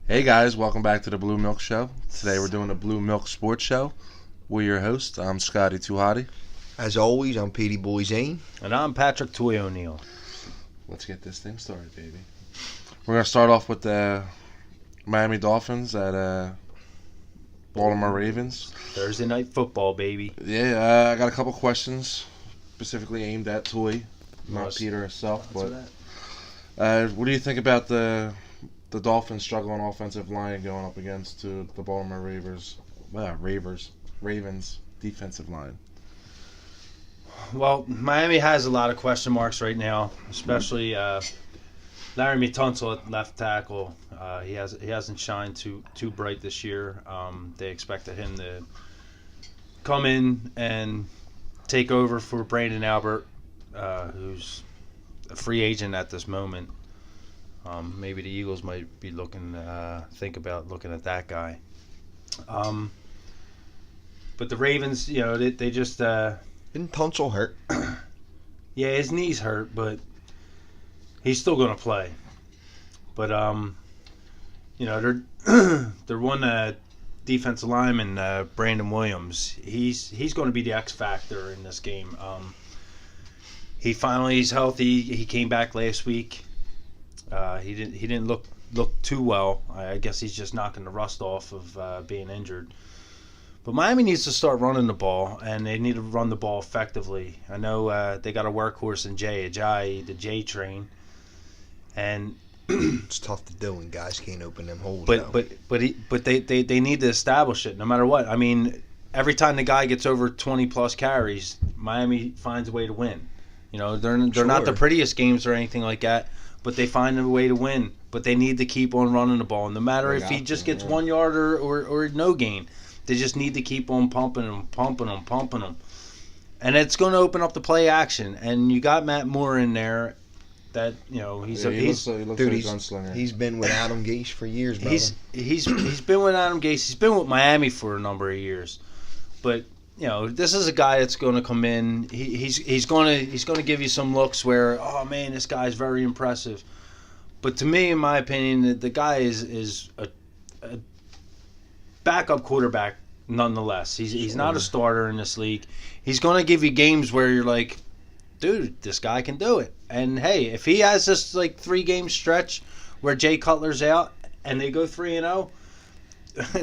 Hey guys, welcome back to the Blue Milk Show. Today we're doing the Blue Milk Sports Show. We're your hosts. I'm Scotty Tuhati. As always, I'm Petey Boy Zane. And I'm Patrick Toy O'Neill. Let's get this thing started, baby. We're going to start off with the Miami Dolphins at Baltimore Ravens. Thursday night football, baby. Yeah, I got a couple questions specifically aimed at Toy, not Peter himself. But what do you think about the Dolphins' struggling offensive line going up against the Baltimore Ravens defensive line? Well, Miami has a lot of question marks right now, especially Larry Tunsil at left tackle. He hasn't shined too bright this year. They expected him to come in and take over for Brandon Albert, who's a free agent at this moment. Maybe the Eagles might be think about looking at that guy. But the Ravens, they just... Didn't Tunsil hurt? Yeah, his knee's hurt, but he's still going to play. But, they're one defensive lineman, Brandon Williams. He's going to be the X factor in this game. He's healthy. He came back last week. He didn't look too well. I guess he's just knocking the rust off of being injured. But Miami needs to start running the ball, and they need to run the ball effectively. I know they got a workhorse in Jay Ajayi, the J train, and it's tough to do when guys can't open them holes. But they need to establish it no matter what. I mean, every time the guy gets over 20+ carries, Miami finds a way to win. They're not the prettiest games or anything like that, but they find a way to win. But they need to keep on running the ball. No matter if he just gets 1 yard or no gain. They just need to keep on pumping them. And it's going to open up the play action. And you got Matt Moore in there that, he looks like a gunslinger. He's been with Adam Gase for years, brother. He's been with Adam Gase. He's been with Miami for a number of years. But, this is a guy that's going to come in. He's going to give you some looks where, oh, man, this guy's very impressive. But to me, in my opinion, the guy is a backup quarterback nonetheless. He's not a starter in this league. He's going to give you games where you're like, dude, this guy can do it. And hey, if he has this 3-game stretch where Jay Cutler's out and they go 3-0,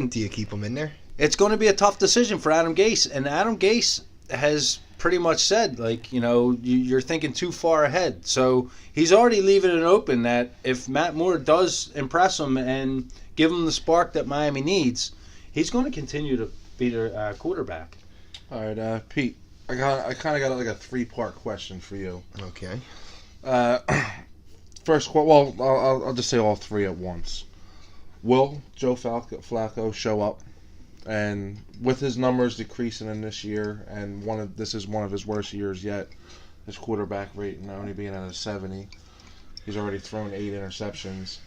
do you keep him in there? It's going to be a tough decision for Adam Gase. And Adam Gase has pretty much said, you're thinking too far ahead. So he's already leaving it open that if Matt Moore does impress him and give him the spark that Miami needs, he's going to continue to be their quarterback. All right, Pete. I kind of got a 3-part question for you. Okay. First, I'll just say all 3 at once. Will Joe Flacco show up? And with his numbers decreasing in this year, and this is one of his worst years yet, his quarterback rating only being at a 70, he's already thrown 8 interceptions.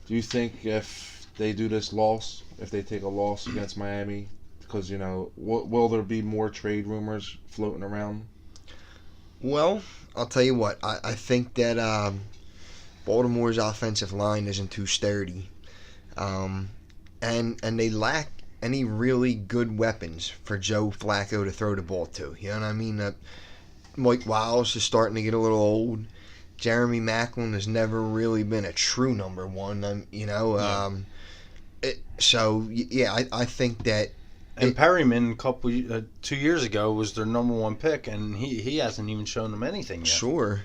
Do you think if they do this loss, if they take a loss against Miami, because, will there be more trade rumors floating around? Well, I'll tell you what. I think that Baltimore's offensive line isn't too sturdy. And they lack any really good weapons for Joe Flacco to throw the ball to. You know what I mean? Mike Wallace is starting to get a little old. Jeremy Maclin has never really been a true number one. I think that. And Perryman, 2 years ago, was their number 1 pick, and he hasn't even shown them anything yet. Sure.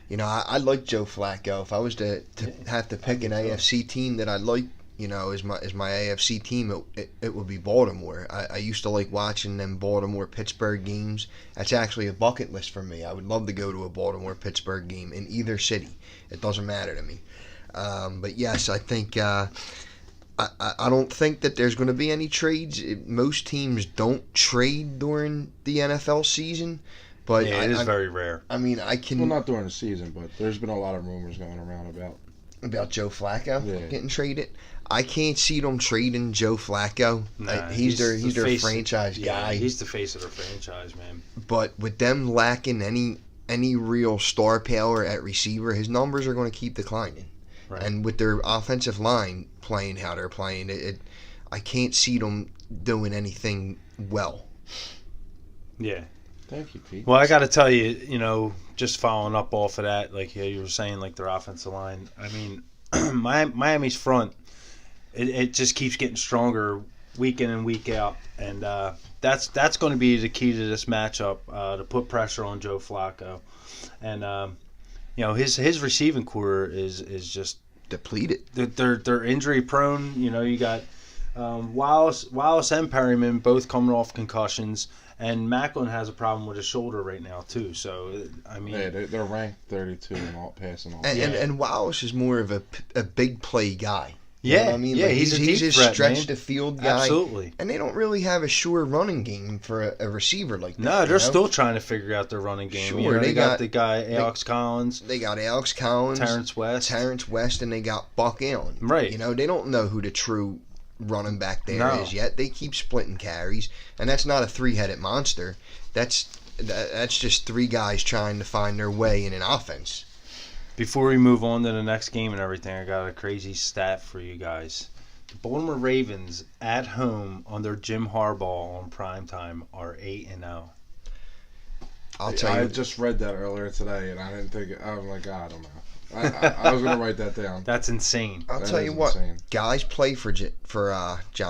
I like Joe Flacco. If I was to have to pick an AFC team that I like, as my AFC team, it would be Baltimore. I used to like watching them Baltimore-Pittsburgh games. That's actually a bucket list for me. I would love to go to a Baltimore-Pittsburgh game in either city. It doesn't matter to me. But yes, I think I don't think that there's going to be any trades. Most teams don't trade during the NFL season. But it is very rare. I mean, Well, not during the season, but there's been a lot of rumors going around about Joe Flacco getting traded. I can't see them trading Joe Flacco. Nah, he's their franchise guy. He's the face of their franchise, man. But with them lacking any real star power at receiver, his numbers are going to keep declining. Right. And with their offensive line playing how they're playing, I can't see them doing anything well. Yeah. Thank you, Pete. Well, I got to tell you, just following up off of that, like you were saying, like their offensive line. I mean, Miami's front, it just keeps getting stronger week in and week out, and that's going to be the key to this matchup, to put pressure on Joe Flacco, and his receiving core is just depleted. They're injury prone. You got Wallace and Perryman both coming off concussions. And Macklin has a problem with his shoulder right now too. So I mean, yeah, they're ranked 32 in all passing. And Wallace is more of a big play guy. You know what I mean, yeah, like he's a stretch the field guy. Absolutely. And they don't really have a sure running game for a receiver like that. No, they're still trying to figure out their running game. Sure, they got the guy Alex Collins. They got Alex Collins, Terrence West, and they got Buck Allen. Right. They don't know who the true running back there is yet. They keep splitting carries, and that's not a three-headed monster. That's just three guys trying to find their way in an offense. Before we move on to the next game and everything, I got a crazy stat for you guys. The Baltimore Ravens at home under Jim Harbaugh on primetime are 8-0. I'll tell you. I just read that earlier today, and I didn't think. I'm like, I don't know. I was gonna write that down. That's insane. I'll tell you what, guys play for John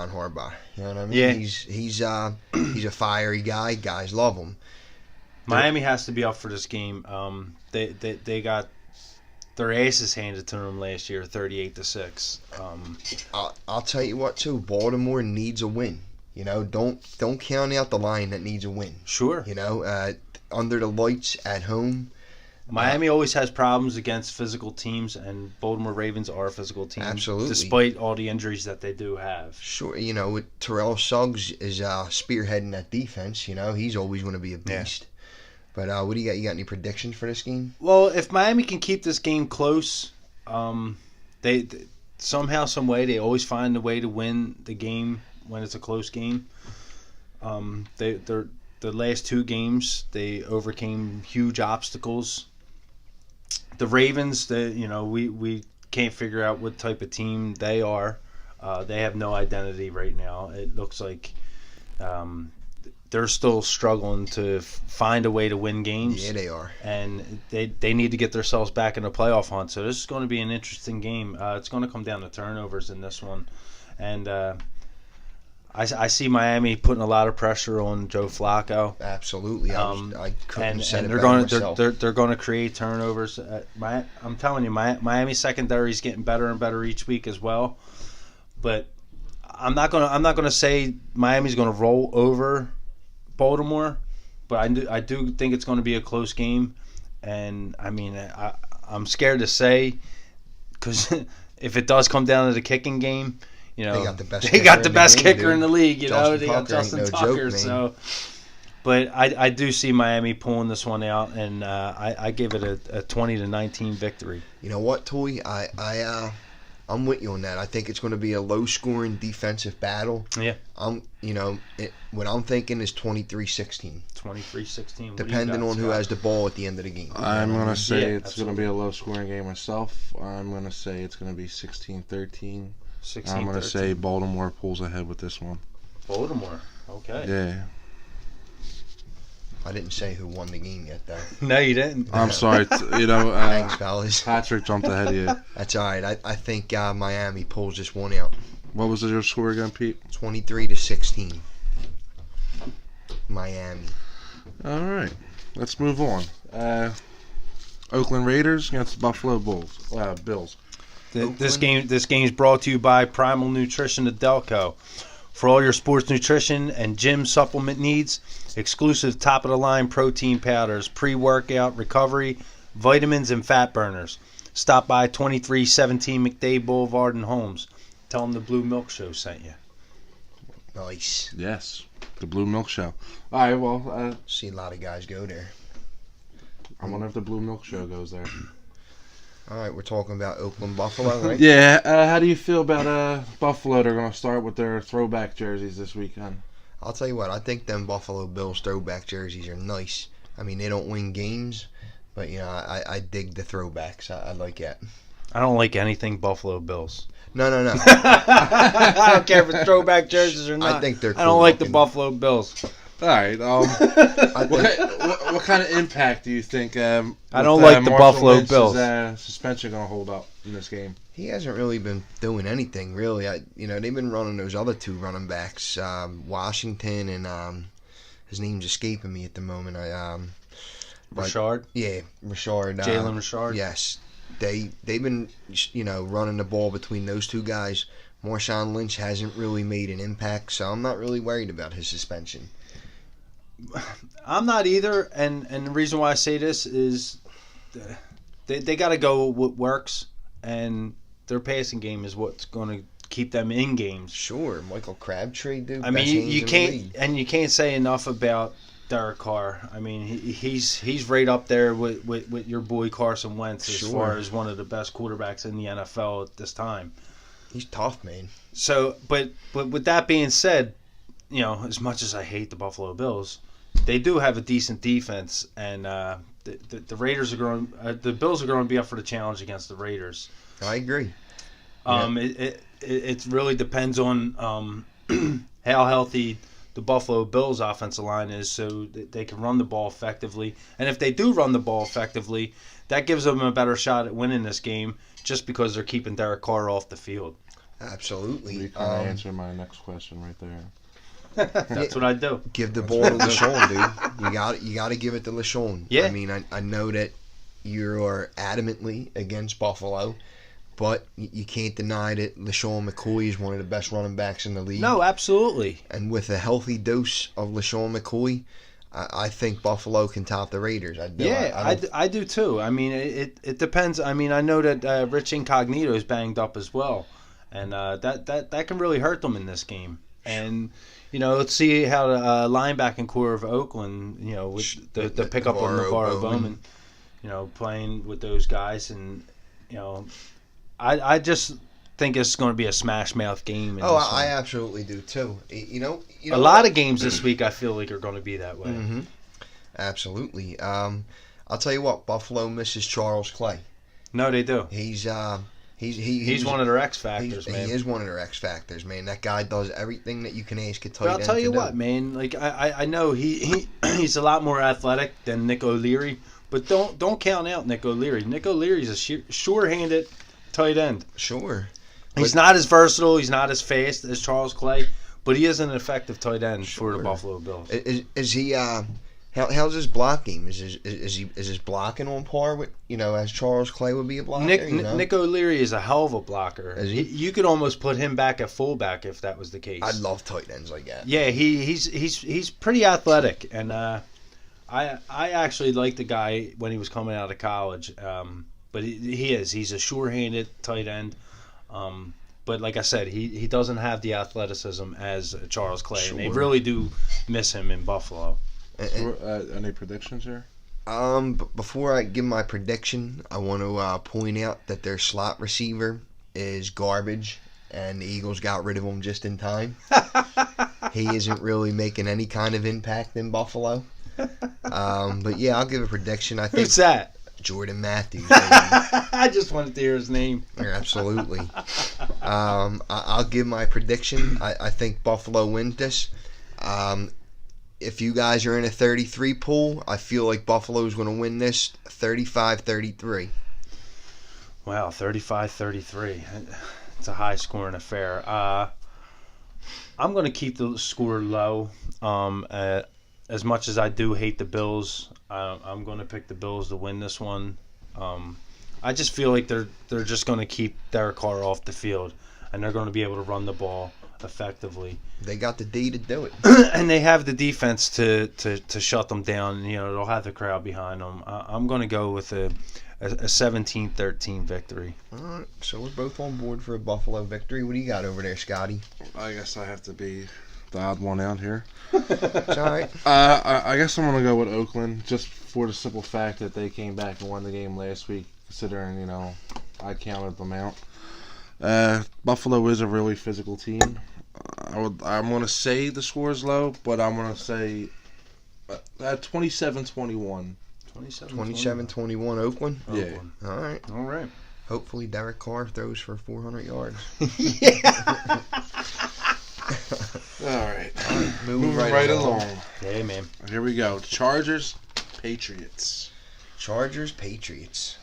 Harbaugh. You know what I mean? Yeah. He's a fiery guy. Guys love him. Miami has to be up for this game. They got their asses handed to them last year, 38-6. I'll tell you what too. Baltimore needs a win. Don't count out the line that needs a win. Sure. Under the lights at home. Miami always has problems against physical teams, and Baltimore Ravens are a physical team. Absolutely. Despite all the injuries that they do have. Sure, with Terrell Suggs is spearheading that defense. He's always going to be a beast. Yeah. But what do you got? You got any predictions for this game? Well, if Miami can keep this game close, they somehow, some way, they always find a way to win the game when it's a close game. The last two games, they overcame huge obstacles. The Ravens, we can't figure out what type of team they are. They have no identity right now. It looks like they're still struggling to find a way to win games. Yeah, they are. And they need to get themselves back in the playoff hunt. So this is going to be an interesting game. It's going to come down to turnovers in this one. And I see Miami putting a lot of pressure on Joe Flacco. Absolutely, I couldn't have said it they're better going myself. they're going to create turnovers. I'm telling you, Miami secondary is getting better and better each week as well. But I'm not going to say Miami's going to roll over Baltimore, but I do think it's going to be a close game. And I mean, I'm scared to say, because if it does come down to the kicking game. They got the best kicker in the league. They got Justin Tucker. Joke, so, but I do see Miami pulling this one out, and I give it a 20-19 victory. You know what, Toy? I'm with you on that. I think it's going to be a low-scoring defensive battle. Yeah. What I'm thinking is 23-16. 23-16. Depending on who has the ball at the end of the game. I'm going to say it's going to be a low-scoring game myself. I'm going to say it's going to be 16-13. I'm going to say Baltimore pulls ahead with this one. Baltimore, okay. Yeah. I didn't say who won the game yet, though. No, you didn't. I'm sorry. Thanks, fellas. Patrick jumped ahead of you. That's all right. I think Miami pulls this one out. What was your score again, Pete? 23-16. Miami. All right. Let's move on. Oakland Raiders against the Buffalo Bills. This game is brought to you by Primal Nutrition of Delco. For all your sports nutrition and gym supplement needs, exclusive top-of-the-line protein powders, pre-workout recovery, vitamins, and fat burners. Stop by 2317 McDade Boulevard in Holmes. Tell them the Blue Milk Show sent you. Nice. Yes, the Blue Milk Show. All right, well. See a lot of guys go there. I wonder if the Blue Milk Show goes there. All right, we're talking about Oakland Buffalo, right? Yeah. How do you feel about Buffalo? They're going to start with their throwback jerseys this weekend. I'll tell you what. I think them Buffalo Bills throwback jerseys are nice. I mean, they don't win games, but I dig the throwbacks. I like that. I don't like anything Buffalo Bills. No. I don't care if it's throwback jerseys or not. I think they're cool I don't like the looking. Buffalo Bills. All right. What kind of impact do you think? I don't like the Buffalo Bills. Suspension going to hold up in this game? He hasn't really been doing anything, really. They've been running those other two running backs, Washington and his name's escaping me at the moment. Richard? Yeah, Richard. Jalen Richard? Yes. They've been, running the ball between those two guys. Marshawn Lynch hasn't really made an impact, so I'm not really worried about his suspension. I'm not either, and the reason why I say this is they got to go what works, and their passing game is what's going to keep them in games. Sure, Michael Crabtree, dude. I mean, you can't say enough about Derek Carr. I mean, he's right up there with your boy Carson Wentz as far as one of the best quarterbacks in the NFL at this time. He's tough, man. So, but with that being said, as much as I hate the Buffalo Bills, they do have a decent defense, and the Raiders are going. The Bills are going to be up for the challenge against the Raiders. I agree. It really depends on how healthy the Buffalo Bills offensive line is, so that they can run the ball effectively. And if they do run the ball effectively, that gives them a better shot at winning this game, just because they're keeping Derek Carr off the field. Absolutely. You kind of answered my next question right there. That's what I do. Give the ball to LaShawn, dude. You got to give it to LaShawn. Yeah. I mean, I know that you are adamantly against Buffalo, but you can't deny that LaShawn McCoy is one of the best running backs in the league. No, absolutely. And with a healthy dose of LaShawn McCoy, I think Buffalo can top the Raiders. I do too. I mean, it depends. I mean, I know that Rich Incognito is banged up as well, and that can really hurt them in this game. And let's see how the linebacking core of Oakland, with the pickup of Navarro Bowman, playing with those guys, and I just think it's going to be a smash mouth game. I absolutely do too. A lot of games this week I feel like are going to be that way. Mm-hmm. Absolutely. I'll tell you what, Buffalo misses Charles Clay. No, they do. He's one of their X factors, man. He is one of their X factors, man. That guy does everything that you can ask a tight But end I'll tell you to what, do. man. Like I know he's a lot more athletic than Nick O'Leary, but don't count out Nick O'Leary. Nick O'Leary's a sure-handed tight end. Sure. He's not as versatile. He's not as fast as Charles Clay, but he is an effective tight end for the Buffalo Bills. Is he? How's his blocking? Is his blocking on par with as Charles Clay would be a blocker? Nick O'Leary is a hell of a blocker. Is he? You could almost put him back at fullback if that was the case. I love tight ends like that. Yeah, he's pretty athletic, and I actually liked the guy when he was coming out of college. But he's a sure-handed tight end. But like I said, he doesn't have the athleticism as Charles Clay, Sure. and they really do miss him in Buffalo. Any predictions here? Before I give my prediction, I want to point out that their slot receiver is garbage, and the Eagles got rid of him just in time. He isn't really making any kind of impact in Buffalo. But yeah, I'll give a prediction. I think Who's that? Jordan Matthews. I just wanted to hear his name. Absolutely. I'll give my prediction. I think Buffalo wins this. If you guys are in a 33 pool, I feel like Buffalo's going to win this 35-33. Wow, 35-33. It's a high-scoring affair. I'm going to keep the score low. As much as I do hate the Bills, I'm going to pick the Bills to win this one. I just feel like they're just going to keep Derek Carr off the field, and they're going to be able to run the ball effectively. They got the D to do it. And they have the defense to shut them down. They'll have the crowd behind them. I'm going to go with a 17-13 victory. All right, so we're both on board for a Buffalo victory. What do you got over there, Scotty? I guess I have to be the odd one out here. It's all right. I guess I'm going to go with Oakland, just for the simple fact that they came back and won the game last week, considering, I counted them out. Buffalo is a really physical team. I'm going to say the score is low, but I'm going to say 27-21. 27-21 Oakland? Yeah. All right. All right. Hopefully Derek Carr throws for 400 yards. Yeah. All right. Moving right along. Yeah, man. Here we go. Chargers, Patriots. Chargers, Patriots.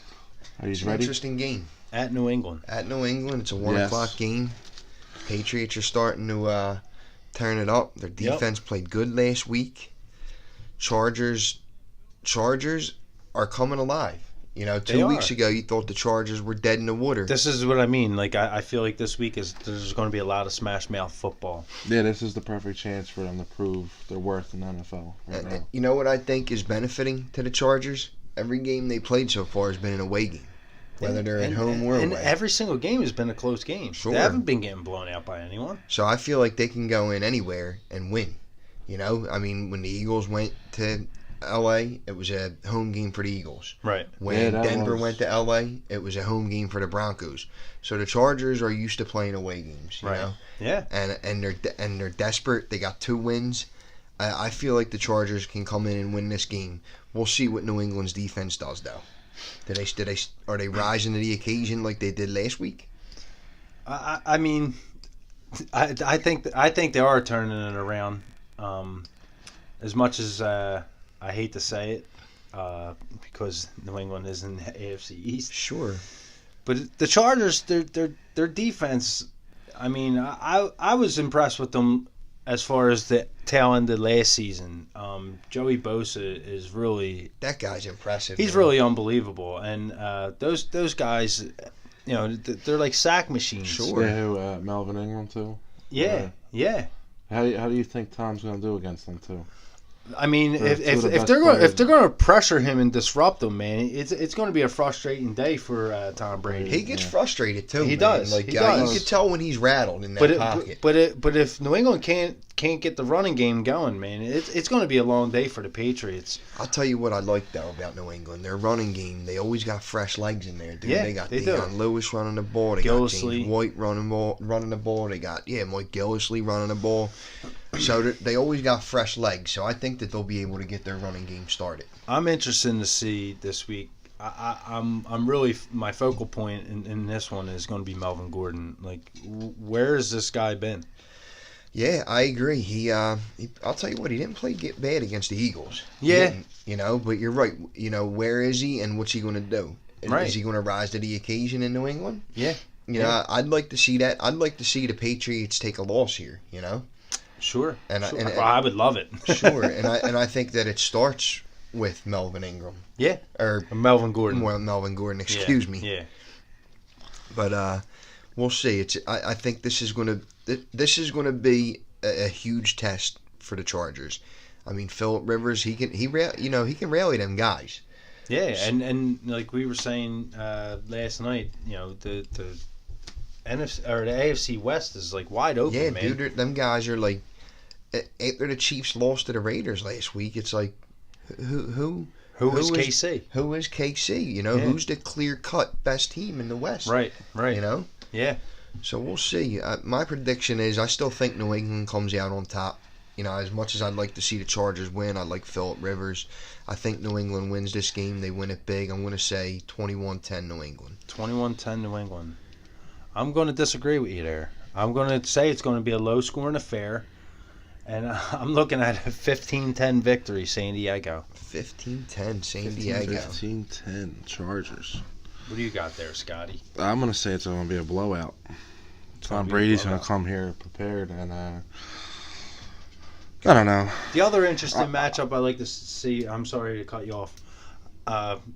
Are you It's an ready? interesting game. At New England. At New England, it's a 1 Yes. o'clock game. Patriots are starting to turn it up. Their defense played good last week. Chargers are coming alive. You know, 2 weeks ago, you thought the Chargers were dead in the water. This is what I mean. Like, I feel like this week there's going to be a lot of smash mouth football. Yeah, this is the perfect chance for them to prove their worth in the NFL right now. You know what I think is benefiting to the Chargers? Every game they played so far has been an away game, whether they're at home or and away. every single game has been a close game. Sure. They haven't been getting blown out by anyone. So I feel like they can go in anywhere and win. You know, I mean, when the Eagles went to L.A., it was a home game for the Eagles. Right. When Denver went to L.A., it was a home game for the Broncos. So the Chargers are used to playing away games, you know? Yeah. And they're desperate. They got 2 wins. I feel like the Chargers can come in and win this game. We'll see what New England's defense does, though. Are they rising to the occasion like they did last week? I mean, I think they are turning it around. As much as I hate to say it, because New England is in the AFC East. Sure. But the Chargers, their defense. I mean, I was impressed with them as far as the tail end of last season. Joey Bosa is really, that guy's impressive. he's really unbelievable, and those guys, you know, they're like sack machines. Sure. Yeah, who, Melvin Ingram too. Yeah. How do you think Tom's going to do against them too? I mean, They're two of the if best they're players. going to pressure him and disrupt him, man, it's going to be a frustrating day for Tom Brady. He gets frustrated too. He man. does. Like He you does. could tell when he's rattled in that pocket. But if New England can't get the running game going, man, it's going to be a long day for the Patriots. I'll tell you what I like though about New England. Their running game, they always got fresh legs in there, dude. Yeah, They got they Deion do. Lewis running the ball. They Gillislee. got James White running the ball. They got Mike Gillislee running the ball. So they always got fresh legs. So I think that they'll be able to get their running game started. I'm interested to see this week. I'm really, my focal point in this one is going to be Melvin Gordon. Like, where has this guy been? Yeah, I agree. He I'll tell you what, he didn't play bad against the Eagles. He Yeah. didn't, you know, but you're right. You know, where is he and what's he going to do? Right. Is he going to rise to the occasion in New England? Yeah. You know, I'd like to see that. I'd like to see the Patriots take a loss here, you know? Sure. And I would love it. Sure. And I think that it starts with Melvin Ingram. Yeah. Or Melvin Gordon. Well, Melvin Gordon, excuse me. Yeah. But we'll see. I think this is going to be a huge test for the Chargers. I mean, Phillip Rivers, he can rally them guys. Yeah, and like we were saying last night, you know, the NFC or the AFC West is like wide open, Yeah, man. dude, them guys are like, after the Chiefs lost to the Raiders last week, it's like, who is KC? Who is KC? You know, who's the clear-cut best team in the West? Right. You know? Yeah. So we'll see. My prediction is I still think New England comes out on top. You know, as much as I'd like to see the Chargers win, I like Phillip Rivers. I think New England wins this game. They win it big. I'm going to say 21-10 New England. 21-10 New England. I'm going to disagree with you there. I'm going to say it's going to be a low-scoring affair, and I'm looking at a 15-10 victory, San Diego. 15-10 San Diego. 15-10 Chargers. What do you got there, Scotty? I'm going to say it's going to be a blowout. Tom Brady's going to come here prepared, and I don't know. The other interesting matchup I like to see, I'm sorry to cut you off,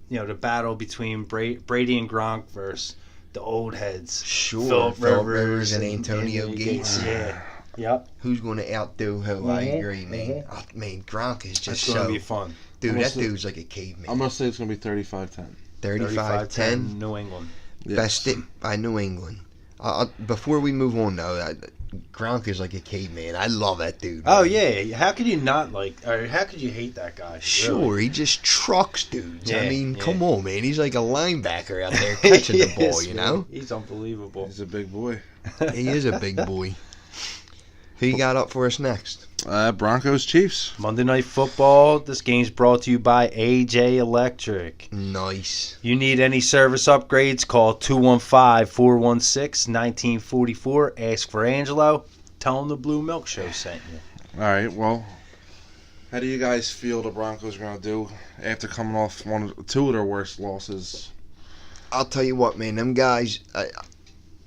you know, the battle between Brady and Gronk versus the old heads. Sure. Phillip Rivers and Antonio Gates. Yeah. Yep. Who's going to outdo who? I agree, man. Oh, man, Gronk is just It's going to be fun. Dude, that dude's like a caveman. I'm going to say it's going to be 35-10. 35-10. New England. Yes. Best it by New England. Before we move on, though, Gronk is like a caveman. I love that dude. Oh, man. yeah. How could you not like, or how could you hate that guy? Sure, Really? he just trucks dudes. Yeah, I mean, yeah. come on, man. He's like a linebacker out there catching the ball, Yes, you man. know? He's unbelievable. He's a big boy. He is a big boy. Who you got up for us next? Broncos Chiefs. Monday Night Football. This game's brought to you by AJ Electric. Nice. You need any service upgrades, call 215-416-1944. Ask for Angelo. Tell him the Blue Milk Show sent you. All right, well, how do you guys feel the Broncos are going to do after coming off two of their worst losses? I'll tell you what, man. Them guys,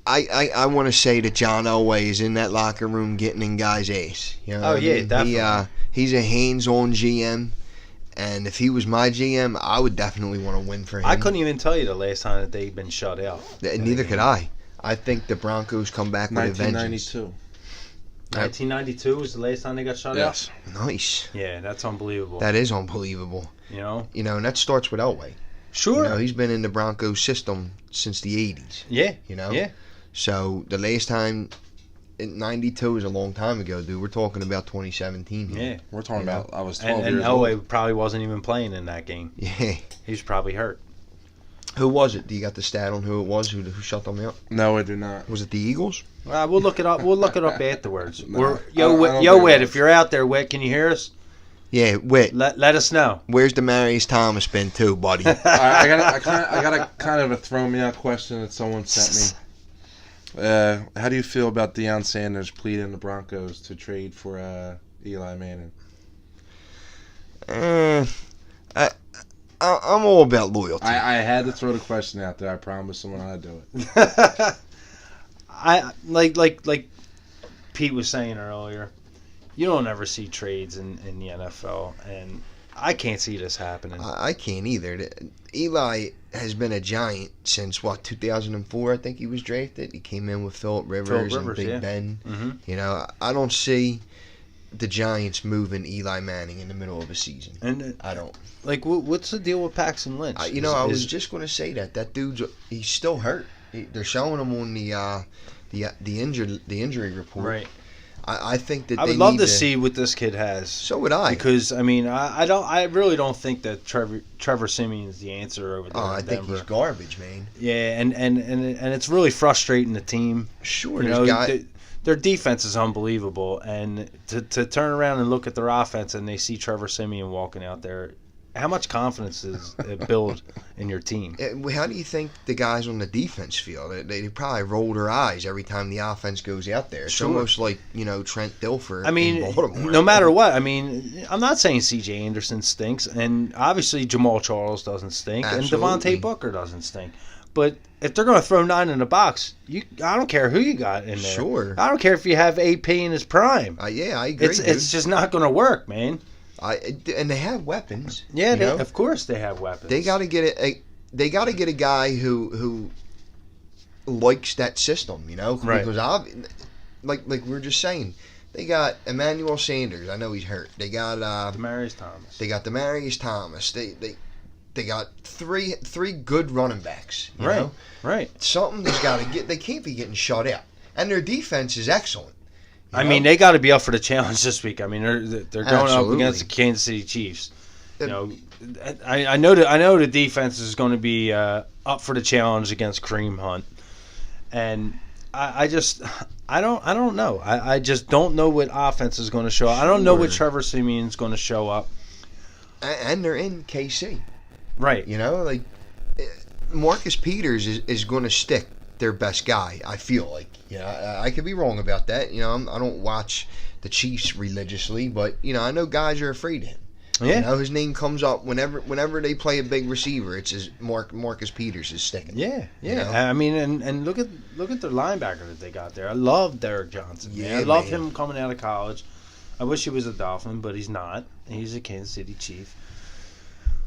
I want to say that John Elway is in that locker room getting in guys' ass. You know what I mean? Definitely. He's a hands-on GM, and if he was my GM, I would definitely want to win for him. I couldn't even tell you the last time that they've been shut out. Neither could I. I think the Broncos come back with a vengeance. 1992 was the last time they got shut out? Nice. Yeah, that's unbelievable. That is unbelievable. You know, and that starts with Elway. Sure. He's been in the Broncos system since the 80s. Yeah. Yeah. So the last time, in 92 is a long time ago, dude. We're talking about 2017 here. Yeah. We're talking about, I was 12 years old. And Elway probably wasn't even playing in that game. Yeah. He was probably hurt. Who was it? Do you got the stat on who it was? Who shut them out? No, I do not. Was it the Eagles? We'll look it up. We'll look it up afterwards. No, Whit, if you're out there, Whit, can you hear us? Yeah, Whit. Let us know. Where's Demaryius Thomas been too, buddy? I got a kind of a throw me out question that someone sent me. How do you feel about Deion Sanders pleading the Broncos to trade for Eli Manning? I'm all about loyalty. I had to throw the question out there. I promised someone I'd do it. I like Pete was saying earlier. You don't ever see trades in the NFL, and I can't see this happening. I can't either. Eli has been a giant since 2004. I think he was drafted. He came in with Phillip Rivers and Big Ben. Mm-hmm. I don't see the Giants moving Eli Manning in the middle of a season. And I don't. Like, what's the deal with Paxton Lynch? I was just going to say that he's still hurt. They're showing him on the injury report. Right. I think that I would love to see what this kid has. So would I. Because I really don't think that Trevor Siemian is the answer over there. I think he's garbage, man. Yeah, and it's really frustrating the team. Sure, their defense is unbelievable, and to turn around and look at their offense and they see Trevor Siemian walking out there. How much confidence does it build in your team? How do you think the guys on the defense feel? They probably roll their eyes every time the offense goes out there. It's almost like, Trent Dilfer in Baltimore. No matter what. I'm not saying C.J. Anderson stinks, and obviously Jamal Charles doesn't stink, Absolutely. and Devontae Booker doesn't stink. But if they're going to throw 9 in the box, I don't care who you got in there. Sure. I don't care if you have AP in his prime. Yeah, I agree. It's just not going to work, man. And they have weapons. Yeah, of course they have weapons. They got to get a guy who likes that system, Right. Because like we were just saying, they got Emmanuel Sanders. I know he's hurt. They got Demaryius Thomas. They got Demaryius Thomas. They got three good running backs. You know? Right. Something's got to get. They can't be getting shut out, and their defense is excellent. They got to be up for the challenge this week. They're going Absolutely. up against the Kansas City Chiefs. I know the defense is going to be up for the challenge against Kareem Hunt, and I don't know. I just don't know what offense is going to show up. I don't know what Trevor Siemian's going to show up. And they're in KC, right? Marcus Peters is going to stick their best guy. I feel like. I could be wrong about that. I don't watch the Chiefs religiously, but I know guys are afraid of him. Yeah. His name comes up whenever they play a big receiver. It's Marcus Peters is sticking. Yeah. And look at their linebacker that they got there. I love Derek Johnson. Yeah, I love him coming out of college. I wish he was a Dolphin, but he's not. He's a Kansas City Chief.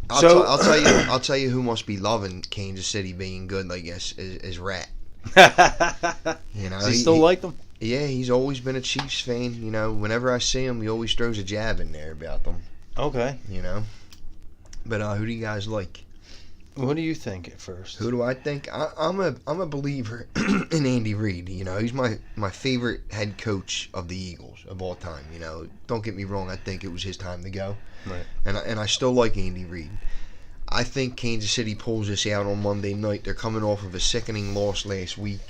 I'll tell you who must be loving Kansas City being good. I guess is Rat. Does he still like them? Yeah, he's always been a Chiefs fan. Whenever I see him, he always throws a jab in there about them. Okay. But who do you guys like? What do you think at first? Who do I think? I'm a believer in Andy Reid. He's my favorite head coach of the Eagles of all time. Don't get me wrong. I think it was his time to go. Right. And I still like Andy Reid. I think Kansas City pulls this out on Monday night. They're coming off of a sickening loss last week.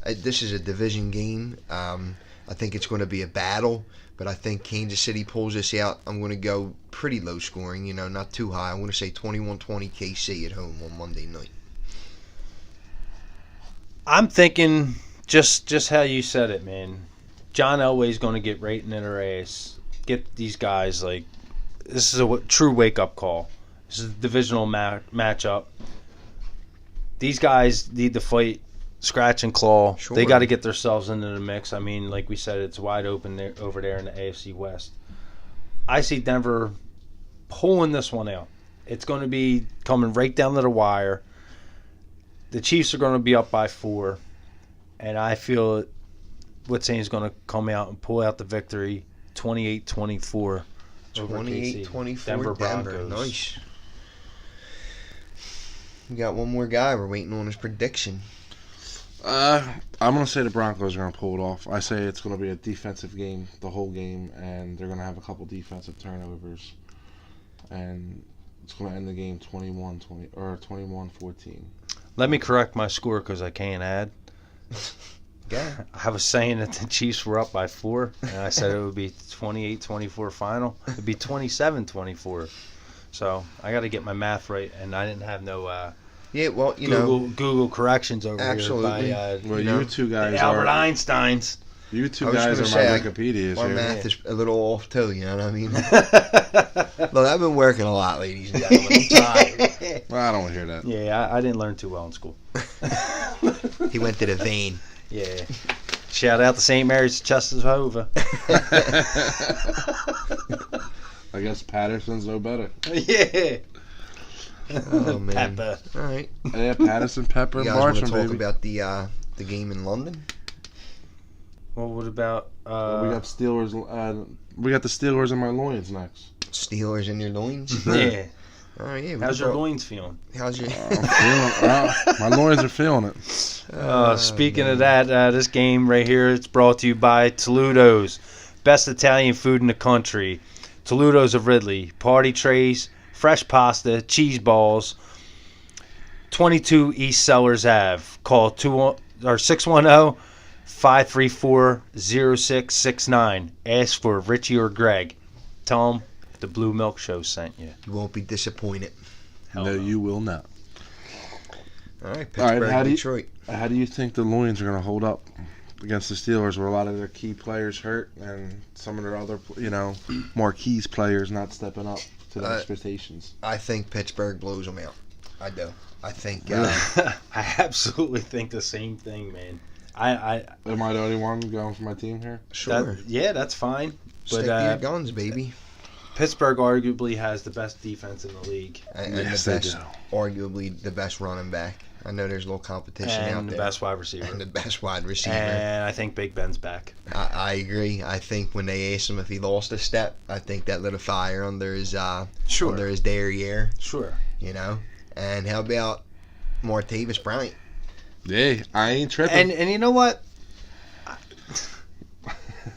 This is a division game. I think it's going to be a battle, but I think Kansas City pulls this out. I'm going to go pretty low scoring, not too high. I'm going to say 21-20 KC at home on Monday night. I'm thinking just how you said it, man. John Elway's going to get right into their ass. Get these guys, this is a true wake-up call. This is a divisional matchup. These guys need to fight scratch and claw. Sure. They got to get themselves into the mix. I mean, like we said, it's wide open there, over there in the AFC West. I see Denver pulling this one out. It's going to be coming right down to the wire. The Chiefs are going to be up by 4, and I feel Witzane's going to come out and pull out the victory, 28-24 over 28-24 Denver Broncos. Denver. Nice. We got one more guy. We're waiting on his prediction. I'm going to say the Broncos are going to pull it off. I say it's going to be a defensive game the whole game, and they're going to have a couple defensive turnovers. And it's going to end the game 21-20 or 21-14. Let me correct my score because I can't add. Yeah. I was saying that the Chiefs were up by 4, and I said it would be 28-24 final. It would be 27-24. So I got to get my math right, and I didn't have no Yeah, well, Google corrections over absolutely. here by You two guys Albert are Einsteins. You two I was guys gonna are my say, Wikipedias My here. math is a little off too, you know what I mean? Look, I've been working a lot, ladies and gentlemen. I'm tired. Well, I don't hear that. Yeah, I didn't learn too well in school. He went to the vein. Yeah. Shout out to St. Mary's Chesterhova. I guess Patterson's no better. Yeah. Oh, man. Pepper. All right. Yeah, Patterson, Pepper, You and guys want to Marchand, talk baby. about the game in London? Well, what about we got Steelers. We got the Steelers in my loins next. Steelers in your loins? yeah. All right, yeah. How's your loins feeling? How's your... My loins are feeling it. Speaking of that, this game right here, it's brought to you by Toludo's. Best Italian food in the country. Toludo's of Ridley. Party trays, fresh pasta, cheese balls. 22 East Sellers Ave. Call 610-534-0669. Ask for Richie or Greg. Tell them the Blue Milk Show sent you. You won't be disappointed. No, you will not. All right, Pittsburgh, Detroit. How do you think the Loins are going to hold up against the Steelers, where a lot of their key players hurt and some of their other, marquee players not stepping up to their expectations? I think Pittsburgh blows them out. I do. I think. I absolutely think the same thing, man. Am I the only one going for my team here? Sure. That's fine. Stick But to your guns, baby. Pittsburgh arguably has the best defense in the league. And Yes, the they best, do. arguably the best running back. I know there's a little competition out And the there. best wide receiver. And the best wide receiver. And I think Big Ben's back. I agree. I think when they asked him if he lost a step, I think that lit a fire under his under his derriere. Sure. And how about Martavis Bryant? Yeah, I ain't tripping. And you know what?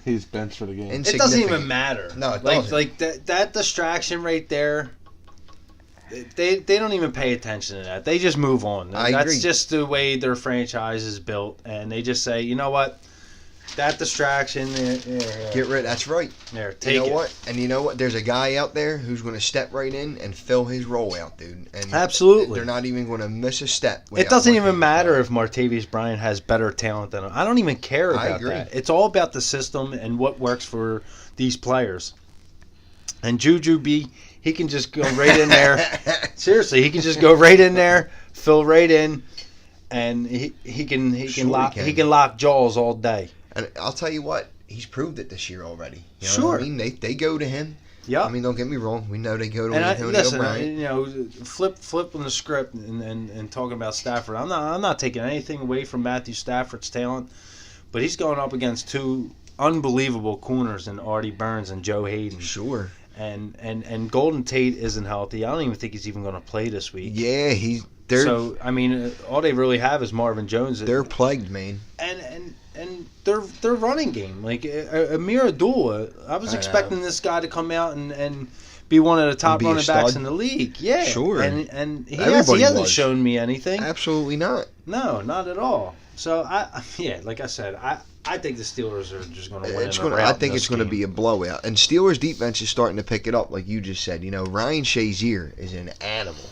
He's benched for the game. It doesn't even matter. No, it doesn't. Like that distraction right there. They don't even pay attention to that. They just move on. That's agree. just the way their franchise is built, and they just say, you know what, that distraction. Get rid. That's right. There, take you know it. what? And you know what? There's a guy out there who's going to step right in and fill his role out, dude. And Absolutely. they're not even going to miss a step. It doesn't even matter if Martavis Bryant has better talent than him. I don't even care about agree. that. It's all about the system and what works for these players. And Juju B, he can just go right in there. Seriously, he can just go right in there, fill right in, and he can lock jaws all day. And I'll tell you what, he's proved it this year already. You know Sure. what I mean? They go to him. Yeah. I mean, don't get me wrong. We know they go to And Antonio listen, Bryant. flipping the script and talking about Stafford. I'm not taking anything away from Matthew Stafford's talent, but he's going up against two unbelievable corners in Artie Burns and Joe Hayden. Sure. And Golden Tate isn't healthy. I don't even think he's even going to play this week. Yeah, So I mean, all they really have is Marvin Jones. they're plagued, man. And their running game, like Amir Abdullah, I was expecting this guy to come out and be one of the top be a running backs stud. in the league. Yeah, Sure. And he Everybody hasn't was. shown me anything. Absolutely not. No, not at all. So like I said, I think the Steelers are just going to win. I think it's going to be a blowout. And Steelers defense is starting to pick it up, like you just said. Ryan Shazier is an animal.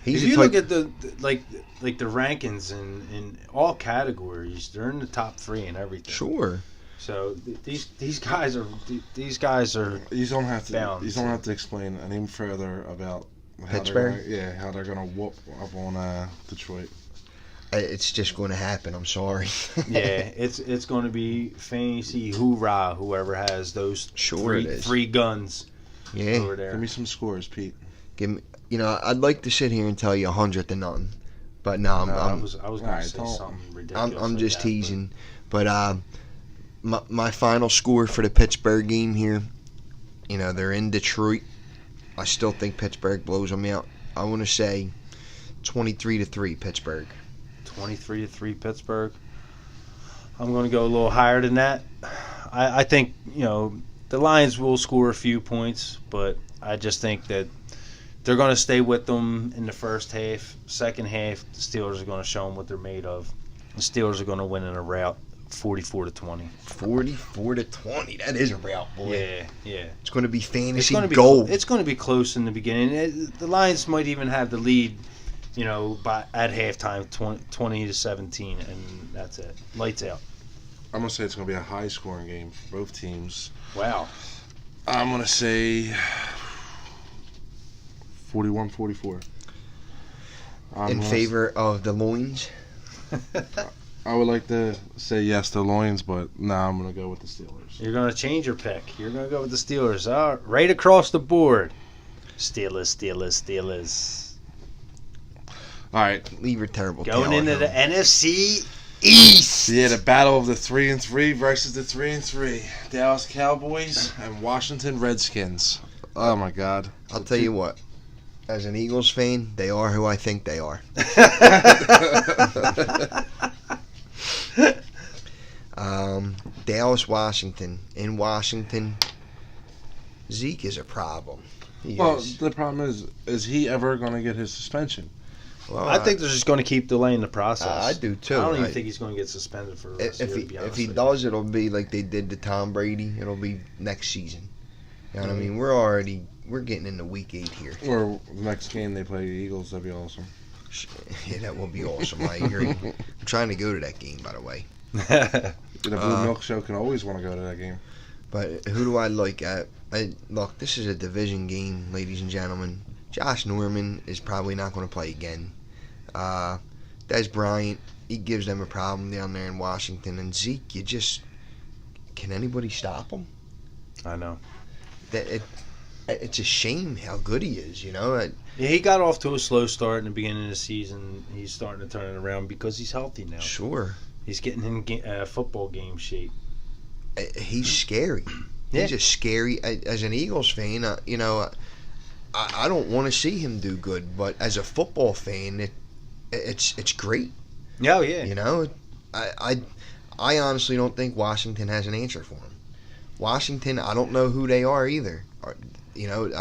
If you look at the the rankings in all categories, they're in the top 3 and everything. Sure. So these guys are You don't have to. bound. You don't have to explain any further about how Pittsburgh. How they're gonna whoop up on Detroit. It's just going to happen. I'm sorry. Yeah, it's going to be fancy hoorah. Whoever has those three guns. Yeah. Over there. Give me some scores, Pete. Give me. I'd like to sit here and tell you 100-0, but no, I was going to say something ridiculous. I'm just teasing, but my final score for the Pittsburgh game here. They're in Detroit. I still think Pittsburgh blows them out. I want to say 23-3 Pittsburgh. 23-3 Pittsburgh. I'm going to go a little higher than that. I think the Lions will score a few points, but I just think that they're going to stay with them in the first half. Second half, the Steelers are going to show them what they're made of. The Steelers are going to win in a rout, 44-20. 44-20. That is a rout, boy. Yeah. It's going to be fantasy gold. It's going to be close in the beginning. The Lions might even have the lead, at halftime, 20-17, and that's it. Lights out. I'm gonna say it's gonna be a high-scoring game for both teams. Wow. I'm gonna say 41-44. In favor of the Loins? I would like to say yes to Loins, but now I'm going to go with the Steelers. You're going to change your pick. You're going to go with the Steelers. Right across the board. Steelers. All right. Leave your terrible going into the NFC East. Yeah, the battle of the 3-3 versus the 3-3. Dallas Cowboys and Washington Redskins. Oh, my God. I'll tell you what. As an Eagles fan, they are who I think they are. Dallas, Washington. In Washington, Zeke is a problem. The problem is he ever going to get his suspension? Well, I think they're just going to keep delaying the process. I do too. I don't even think he's going to get suspended for the rest of the year, to be honest if he does, it'll be like they did to Tom Brady. It'll be next season. You know what I mean? We're getting into week 8 here. Or the next game they play the Eagles, that'd be awesome. Yeah, that will be awesome. I agree. I'm trying to go to that game, by the way. The Blue Milk Show can always want to go to that game. But who do I like? Look, this is a division game, ladies and gentlemen. Josh Norman is probably not going to play again. Des Bryant, he gives them a problem down there in Washington. And Zeke, can anybody stop him? I know. It's a shame how good he is, Yeah, he got off to a slow start in the beginning of the season. He's starting to turn it around because he's healthy now. Sure. He's getting in football game shape. He's scary. Yeah. He's just scary. As an Eagles fan, I don't want to see him do good, but as a football fan, it's great. Oh, yeah. I honestly don't think Washington has an answer for him. Washington, I don't know who they are either. I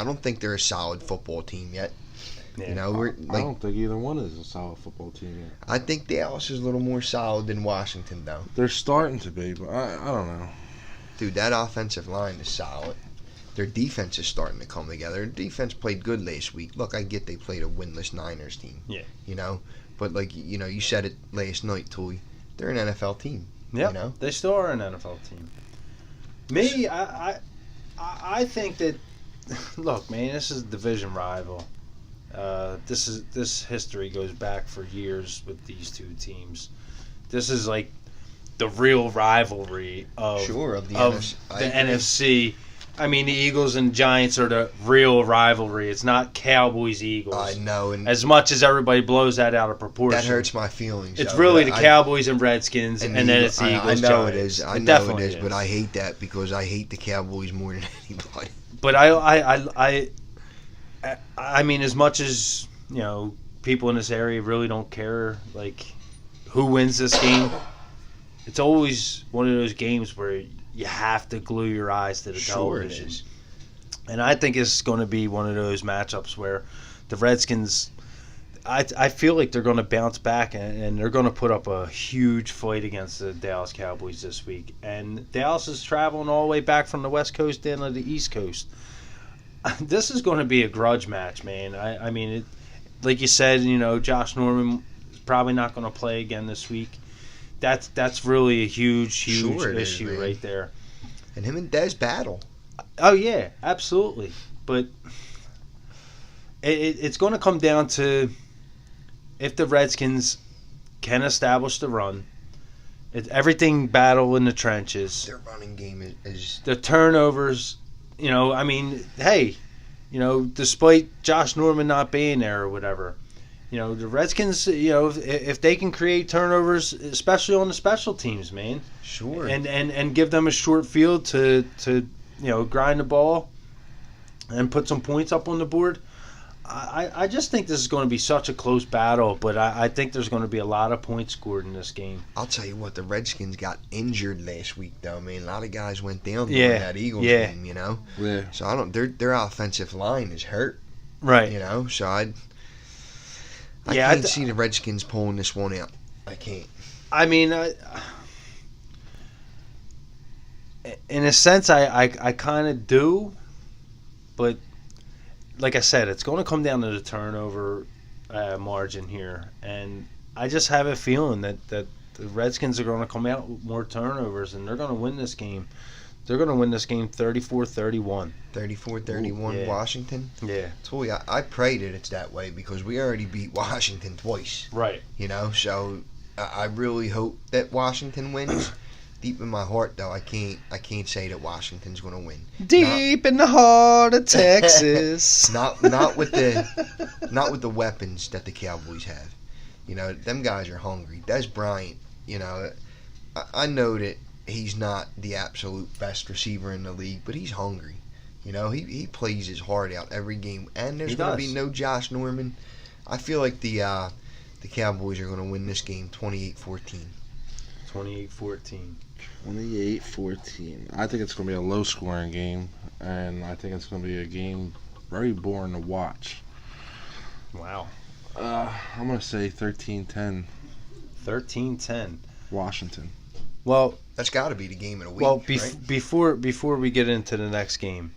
don't think they're a solid football team yet. Yeah. I don't think either one is a solid football team yet. I think Dallas is a little more solid than Washington, though. They're starting to be, but I don't know. Dude, that offensive line is solid. Their defense is starting to come together. Their defense played good last week. Look, I get they played a winless Niners team. Yeah. But you said it last night, Toy. They're an NFL team. Yeah. They still are an NFL team. Me, I think that. Look, man, this is a division rival. This history goes back for years with these two teams. This is like the real rivalry of the NFC. I mean, the Eagles and Giants are the real rivalry. It's not Cowboys-Eagles. I know. And as much as everybody blows that out of proportion. That hurts my feelings. It's really the Cowboys and Redskins, and then it's the Eagles. I know it is. I know it is, but I hate that because I hate the Cowboys more than anybody. But I mean, as much as, people in this area really don't care, like, who wins this game, it's always one of those games where you have to glue your eyes to the television. It is. And I think it's going to be one of those matchups where the Redskins, I feel like they're going to bounce back and they're going to put up a huge fight against the Dallas Cowboys this week. And Dallas is traveling all the way back from the West Coast down to the East Coast. This is going to be a grudge match, man. I mean, like you said, Josh Norman is probably not going to play again this week. That's really a huge issue right there. And him and Dez battle. Oh, yeah, absolutely. But it's going to come down to if the Redskins can establish the run. Everything battle in the trenches. Their running game is the turnovers. Hey, despite Josh Norman not being there or whatever, the Redskins, if they can create turnovers, especially on the special teams, man. Sure. And give them a short field to grind the ball and put some points up on the board. I just think this is going to be such a close battle, but I think there's going to be a lot of points scored in this game. I'll tell you what, the Redskins got injured last week, though. I mean, a lot of guys went down during that Eagles game, Yeah. So their offensive line is hurt, right? So I can't see the Redskins pulling this one out. I can't. I mean, in a sense, I kind of do, but. Like I said, it's going to come down to the turnover margin here, and I just have a feeling that the Redskins are going to come out with more turnovers, and they're going to win this game. They're going to win this game 34-31. 34-31 yeah. Washington? Yeah. Totally. I pray that it's that way because we already beat Washington twice. Right. So I really hope that Washington wins. Deep in my heart, though, I can't say that Washington's going to win. Deep in the heart of Texas. not with the weapons that the Cowboys have. Them guys are hungry. Des Bryant, I know that he's not the absolute best receiver in the league, but he's hungry. He plays his heart out every game, and there's going to be no Josh Norman. I feel like the Cowboys are going to win this game 28-14. 28-14. 28-14. I think it's going to be a low-scoring game, and I think it's going to be a game very boring to watch. Wow. I'm going to say 13-10. 13-10. Washington. Well, that's got to be the game of the week. Well, right? before we get into the next game,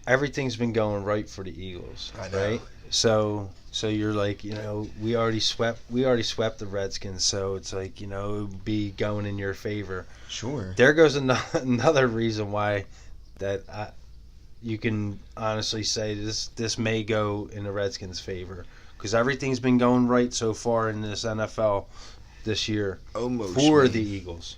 everything's been going right for the Eagles, I know. right? So you're like, we already swept the Redskins, so it's like, it would be going in your favor. Sure. There goes another reason why that you can honestly say this may go in the Redskins' favor because everything's been going right so far in this NFL this year Almost for the Eagles.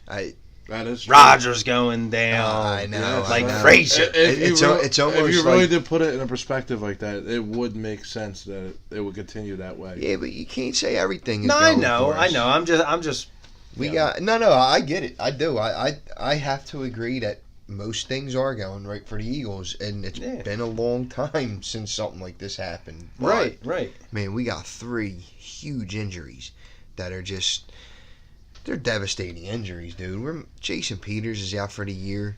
That is true. Rodgers going down. I know. Like crazy. It's almost if you really like, did put it in a perspective like that, it would make sense that it would continue that way. Yeah, but you can't say everything is No, going I for us. know. I'm just. We got no. I get it. I do. I have to agree that most things are going right for the Eagles, and it's been a long time since something like this happened. But, Right. Man, we got 3 huge injuries that are just. They're devastating injuries, dude. Jason Peters is out for the year.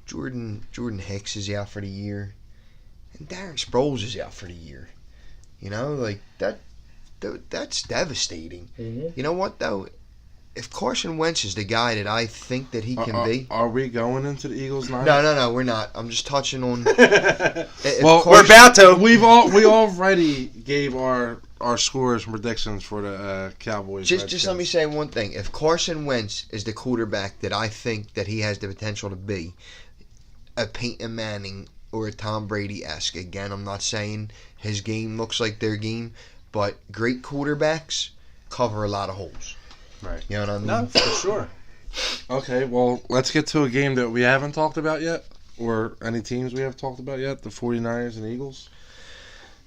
Jordan Hicks is out for the year. And Darren Sproles is out for the year. Like that's devastating. Mm-hmm. You know what, though? If Carson Wentz is the guy that I think that he can be... Are we going into the Eagles' night? No, we're not. I'm just touching on... we're about to. We already gave our scores and predictions for the Cowboys. Just let me say one thing. If Carson Wentz is the quarterback that I think that he has the potential to be, a Peyton Manning or a Tom Brady-esque, again, I'm not saying his game looks like their game, but great quarterbacks cover a lot of holes. Right. You know what I mean? No, for sure. Okay, well, let's get to a game that we haven't talked about yet, or any teams we haven't talked about yet, the 49ers and Eagles.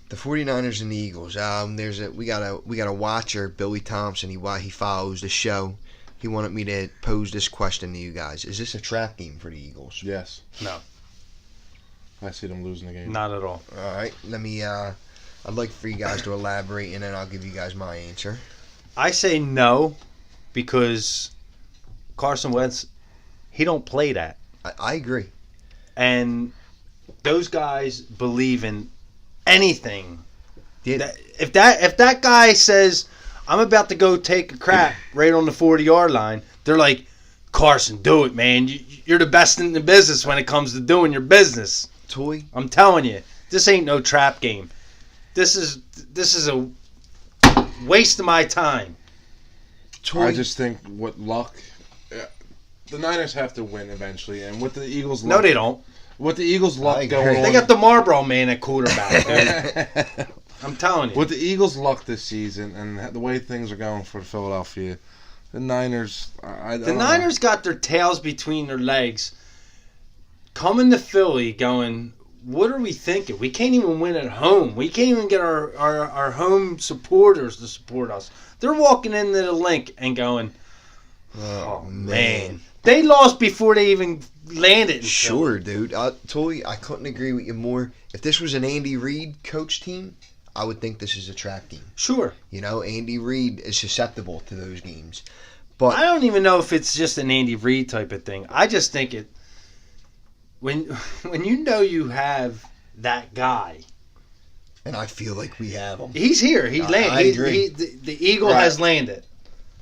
The 49ers and the Eagles. We got a watcher, Billy Thompson. He follows the show. He wanted me to pose this question to you guys. Is this a trap game for the Eagles? Yes. No. I see them losing the game. Not at all. All right. Let me. I'd like for you guys to elaborate, and then I'll give you guys my answer. I say no because Carson Wentz, he don't play that. I agree. And those guys believe in anything. Yeah. If that guy says, I'm about to go take a crap right on the 40-yard line, they're like, Carson, do it, man. You're the best in the business when it comes to doing your business. Toy. I'm telling you, this ain't no trap game. This is a waste of my time. Toy. I just think with luck, the Niners have to win eventually, and with the Eagles' luck, No, they don't. With the Eagles' luck I going agree. on, They got the Marlboro man at quarterback. Dude. I'm telling you. with the Eagles' luck this season and the way things are going for Philadelphia, the Niners. The Niners got their tails between their legs, coming to Philly, going, "What are we thinking? We can't even win at home. We can't even get our home supporters to support us." They're walking into the link and going, "Oh man, they lost before they even landed." In Sure, Philly. dude. Toy, I couldn't agree with you more. If this was an Andy Reid coach team, I would think this is a trap game. Sure. You know, Andy Reid is susceptible to those games. But I don't even know if it's just an Andy Reid type of thing. I just think it when you know you have that guy. And I feel like we have him. He's here. He landed. I agree. The Eagle has landed.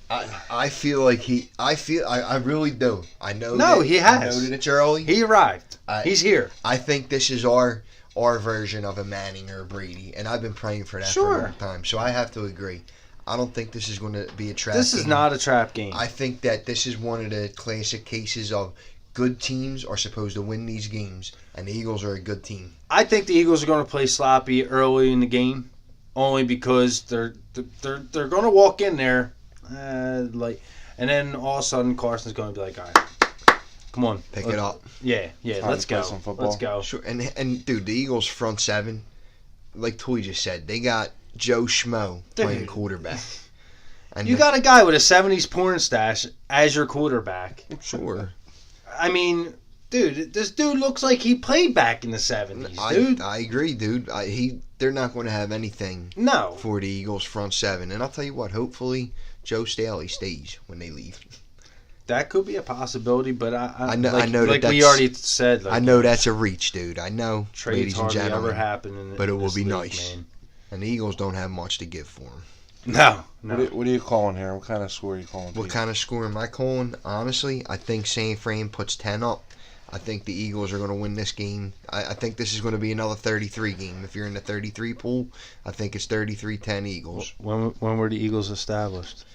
I feel like I really do. I know. No, that, he has. I know that it's early. He arrived. He's here. I think this is our version of a Manning or a Brady, and I've been praying for that for a long time. So I have to agree. I don't think this is going to be a trap game. This is not a trap game. I think that this is one of the classic cases of good teams are supposed to win these games, and the Eagles are a good team. I think the Eagles are going to play sloppy early in the game, only because they're going to walk in there and then all of a sudden Carson's going to be like, all right, come on, Pick it up. Yeah, let's go. Let's go. Sure, and dude, the Eagles front seven, like Toy just said, they got Joe Schmo playing quarterback. And you got a guy with a 70s porn stash as your quarterback. Sure. I mean, dude, this dude looks like he played back in the 70s, dude. I agree, dude. They're not going to have anything for the Eagles front seven. And I'll tell you what, hopefully Joe Staley stays when they leave. That could be a possibility, but I know like we already said. I know that's a reach, dude. I know, trades ladies and hardly gentlemen. ever happen but it will be league, nice. Man. And the Eagles don't have much to give for them. No. What are you calling here? What kind of score are you calling? What kind of score am I calling? Honestly, I think San Fran puts 10 up. I think the Eagles are going to win this game. I think this is going to be another 33 game. If you're in the 33 pool, I think it's 33-10 Eagles. When were the Eagles established?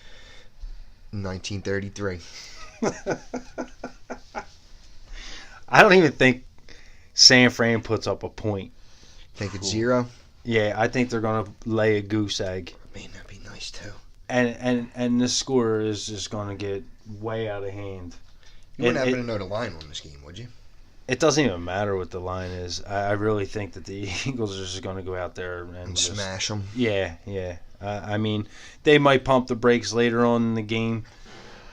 1933. I don't even think San Fran puts up a point. Think it's 0? Yeah, I think they're going to lay a goose egg. Man, that'd be nice too. And this score is just going to get way out of hand. You wouldn't happen to know the line on this game, would you? It doesn't even matter what the line is. I really think that the Eagles are just going to go out there and just smash them. Yeah. I mean, they might pump the brakes later on in the game,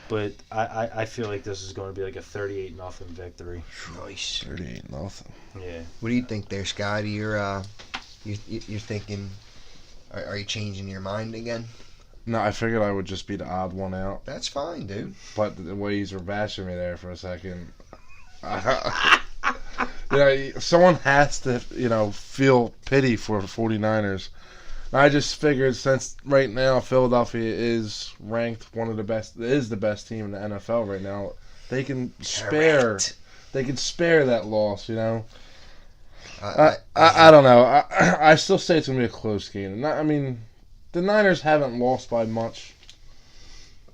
but I feel like this is going to be like a 38-0 victory. Nice. 38-0. Yeah. What do you think there, Scotty? You're thinking? Are you changing your mind again? No, I figured I would just be the odd one out. That's fine, dude. But the way you were bashing me there for a second, someone has to, feel pity for the 49ers. I just figured since right now Philadelphia is ranked the best team in the NFL right now, they can spare that loss, I don't know. I still say it's going to be a close game. The Niners haven't lost by much.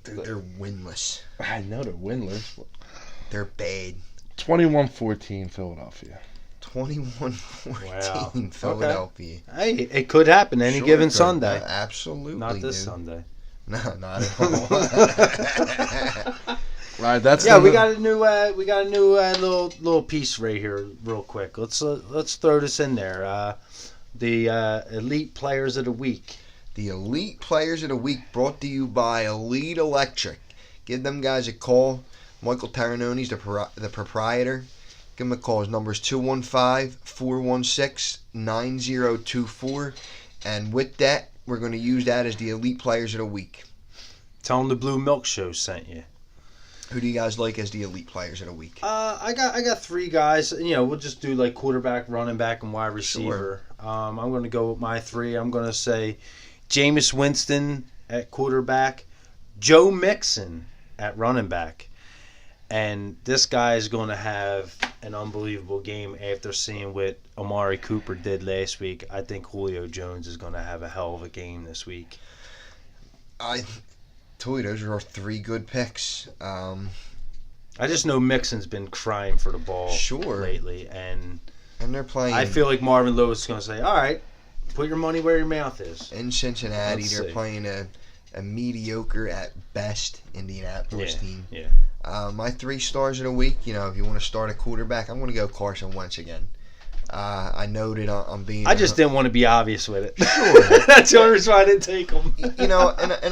They're winless. I know they're winless. They're bad. 21-14 Philadelphia. 21-14 Philadelphia. Okay. Hey, it could happen any given Sunday. Absolutely. Not this Sunday. No, not at all. Right, that's we got a new little piece right here, real quick. Let's throw this in there. The Elite Players of the Week. The Elite Players of the Week brought to you by Elite Electric. Give them guys a call. Michael Taranoni's the proprietor. Give him a call. His number is 215-416-9024. And with that, we're going to use that as the Elite Players of the Week. Tell them the Blue Milk Show sent you. Who do you guys like as the elite players of the week? I got 3 guys. We'll just do like quarterback, running back, and wide receiver. Sure. I'm going to go with my 3. I'm going to say Jameis Winston at quarterback, Joe Mixon at running back. And this guy is going to have an unbelievable game after seeing what Amari Cooper did last week. I think Julio Jones is going to have a hell of a game this week. Those are 3 good picks. I just know Mixon's been crying for the ball lately, and they're playing. I feel like Marvin Lewis is going to say, "All right, put your money where your mouth is." In Cincinnati, they're playing a mediocre at best Indianapolis team. Yeah. My 3 stars of the week. If you want to start a quarterback, I'm going to go Carson Wentz again. I noted I'm being. I just didn't want to be obvious with it. Sure. That's the only reason why I didn't take him. And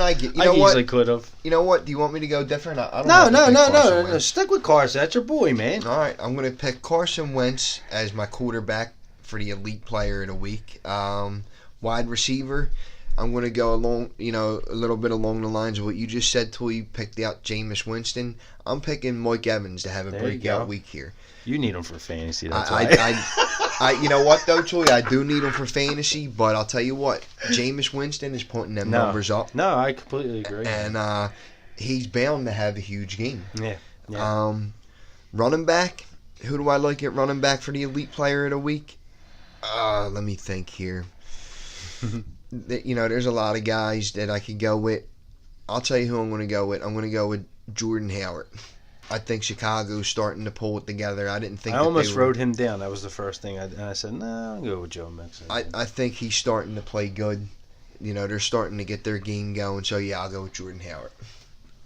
I get. I easily could have. You know what? Do you want me to go different? I don't No. Stick with Carson. That's your boy, man. All right, I'm going to pick Carson Wentz as my quarterback for the elite player of the week. Wide receiver, I'm going to go along, a little bit along the lines of what you just said till you picked out Jameis Winston. I'm picking Mike Evans to have a breakout week here. You need him for fantasy. That's why. You know what, though, Troy? I do need him for fantasy, but I'll tell you what. Jameis Winston is putting them numbers up. No, I completely agree. And he's bound to have a huge game. Yeah. Running back, who do I like at running back for the elite player of the week? Let me think here. There's a lot of guys that I could go with. I'll tell you who I'm going to go with. I'm going to go with Jordan Howard. I think Chicago's starting to pull it together. I didn't think. I almost wrote him down. That was the first thing. I said, no, I'll go with Joe Mixon. I think he's starting to play good. They're starting to get their game going. So, yeah, I'll go with Jordan Howard.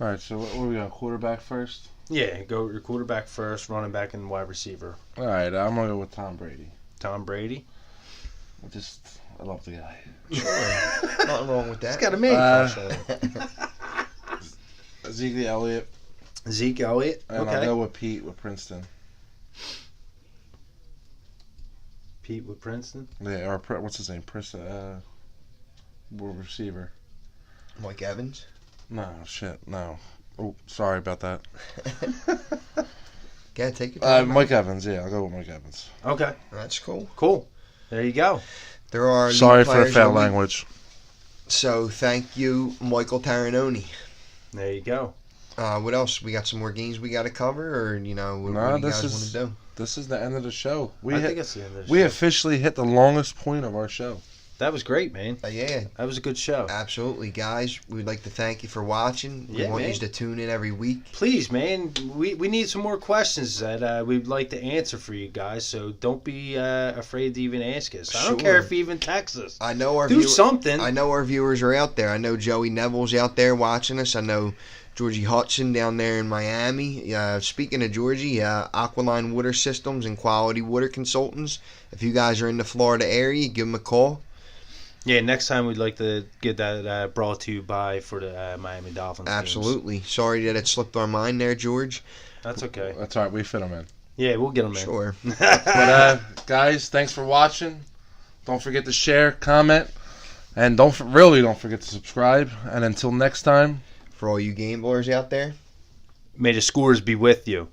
All right, so what are we got? Quarterback first? Yeah, go with your quarterback first, running back, and wide receiver. All right, I'm going to go with Tom Brady. Tom Brady? I love the guy. Sure. Nothing wrong with that. He's got a man Zeke Elliott. Zeke Elliott. And I'll go with Pete with Princeton. Pete with Princeton? Yeah, or what's his name? Princeton. Receiver. Mike Evans? No. Oh, sorry about that. Yeah, take your time. Mike Evans, yeah, I'll go with Mike Evans. Okay. That's cool. Cool. There you go. There are sorry for the foul language. So, thank you, Michael Taranoni. There you go. What else? We got some more games we got to cover, or what do you guys want to do? This is the end of the show. I think it's the end of the show. We officially hit the longest point of our show. That was great, man. Yeah. That was a good show. Absolutely, guys. We'd like to thank you for watching. We want you to tune in every week. Please, man. We need some more questions that we'd like to answer for you guys, so don't be afraid to even ask us. I don't care if you even text us. I know our something. I know our viewers are out there. I know Joey Neville's out there watching us. I know Georgie Hudson down there in Miami. Speaking of Georgie, Aqualine Water Systems and Quality Water Consultants. If you guys are in the Florida area, give them a call. Yeah, next time we'd like to get that brought to you by for the Miami Dolphins. Absolutely. Games. Sorry that it slipped our mind there, George. That's okay. That's all right. We fit them in. Yeah, we'll get them in. Sure. But guys, thanks for watching. Don't forget to share, comment, and don't forget to subscribe. And until next time, for all you gamblers out there, may the scores be with you.